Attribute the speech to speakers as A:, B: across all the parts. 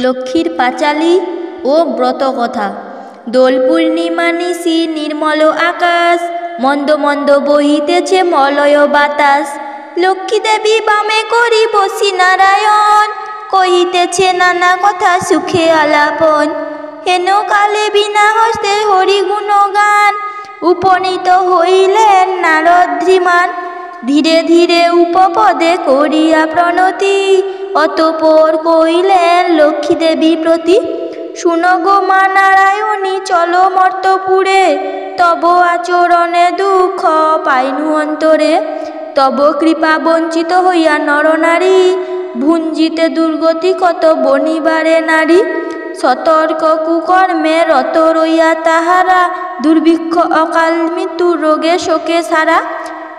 A: লক্ষ্মীর পাঁচালী ও ব্রতকথা। দোল পূর্ণিমা নিশি নির্মল আকাশ, মন্দ মন্দ বহিতেছে মলয় বাতাস। লক্ষ্মী দেবী বামে করি বসি নারায়ণ, কহিতেছে নানা কথা সুখে আলাপন। হেন কালে বিনা হস্তে হরি গুণগান, উপনীত হইলেন নারদ ধীমান। ধীরে ধীরে উপপদে করিয়া প্রণতি, অতঃপর কইলেন লক্ষ্মী দেবী প্রতি। শুনো গো মা নারায়ণী চলো মর্তপুরে, তব আচরণে দুঃখ পাইনু অন্তরে। তব কৃপা বঞ্চিত হইয়া নরনারী, ভুঞ্জিতে দুর্গতি কত বনিবারে নারী। সতর্ক কুকর্মে রত রইয়া তাহারা, দুর্ভিক্ষ অকাল মৃত্যু রোগে শোকে সারা।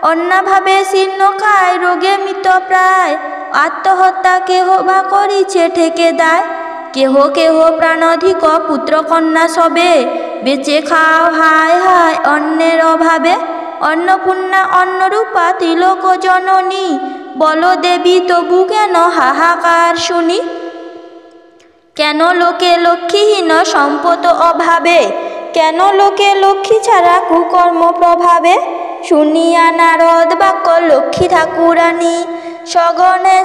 A: অন্যভাবে শীর্ণকায় রোগে মৃত প্রায়, আত্মহত্যা কেহ বা করিছে ঠেকে দায়। কেহ কেহ প্রাণাধিক পুত্র কন্যা সবে, বেঁচে খাও হায় হায় অন্যের অভাবে। অন্নপূর্ণা অন্নরূপা ত্রিলোক জননী, বল দেবী তবু কেন হাহাকার শুনি। কেন লোকে লক্ষ্মীহীন সম্পদ অভাবে, কেন লোকে লক্ষ্মী ছাড়া কুকর্ম প্রভাবে। শুনিয়া নারদ বাক্য লক্ষ্মী ঠাকুরানী, সগণে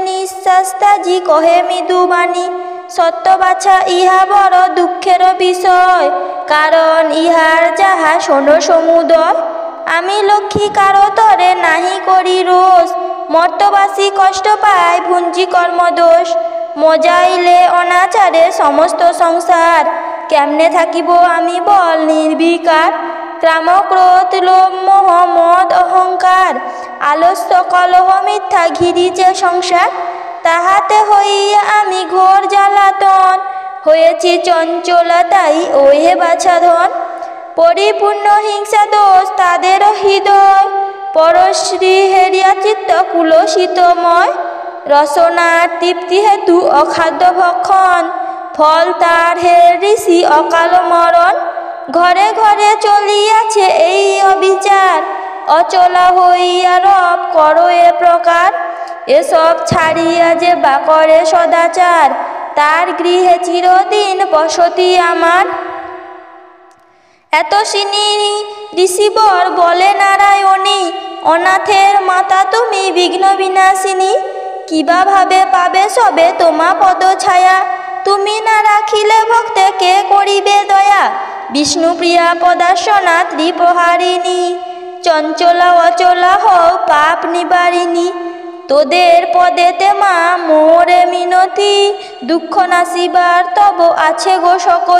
A: নিঃশ্বাস্তাজি কহে মৃদুবাণী। সত্য বাছা ইহা বড় দুঃখের বিষয়, কারণ ইহার যাহা শোনো সমুদয়। আমি লক্ষ্মী কারো তরে নাহি করি রোষ, মর্তবাসী কষ্ট পায় ভুঞ্জি কর্মদোষ। মজাইলে অনাচারে সমস্ত সংসার, কেমনে থাকিব আমি বল নির্বিকার। কাম ক্রোধ লোভ মোহ মদ অহংকার, আলস্য কলহ মিথ্যা ঘিরিছে সংসার। তাহাতে হইয়া আমি ঘোর জ্বালাতন, হয়েছি চঞ্চলতাই ওহে বাছাধন। পরিপূর্ণ হিংসা দোষ তাদের হৃদয়, পরশ্রী হেরিয়া চিত্ত কুলসিতময়। রসনার তৃপ্তি হেতু অখাদ্য ভক্ষণ, ফল তার হে ঋষি অকাল মরণ। ঘরে ঘরে চলিয়াছে এই অবিচার, অচলা হইয়া রব করো এ প্রকার। এসব ছাড়িয়া যে বা করে সদাচার, তার গৃহে চিরদিন বসতি আমার। এত সিনি ঋষিবর বলে নারায়ণী, অনাথের মাতা তুমি বিঘ্ন বিনাশিনী। কিবা ভাবে পাবে সবে তোমা পদ ছায়া, তুমি না রাখিলে ভক্তে কে করিবে দয়া। বিষ্ণুপ্রিয়া পদার্শনা ত্রিপ্রহারিণী, চঞ্চলা অচলা হও পাপ নিবারিণী। তোদের পদেতে মা মোরে মিনতি, দুঃখ নাশিবার তব আছে গো সকল।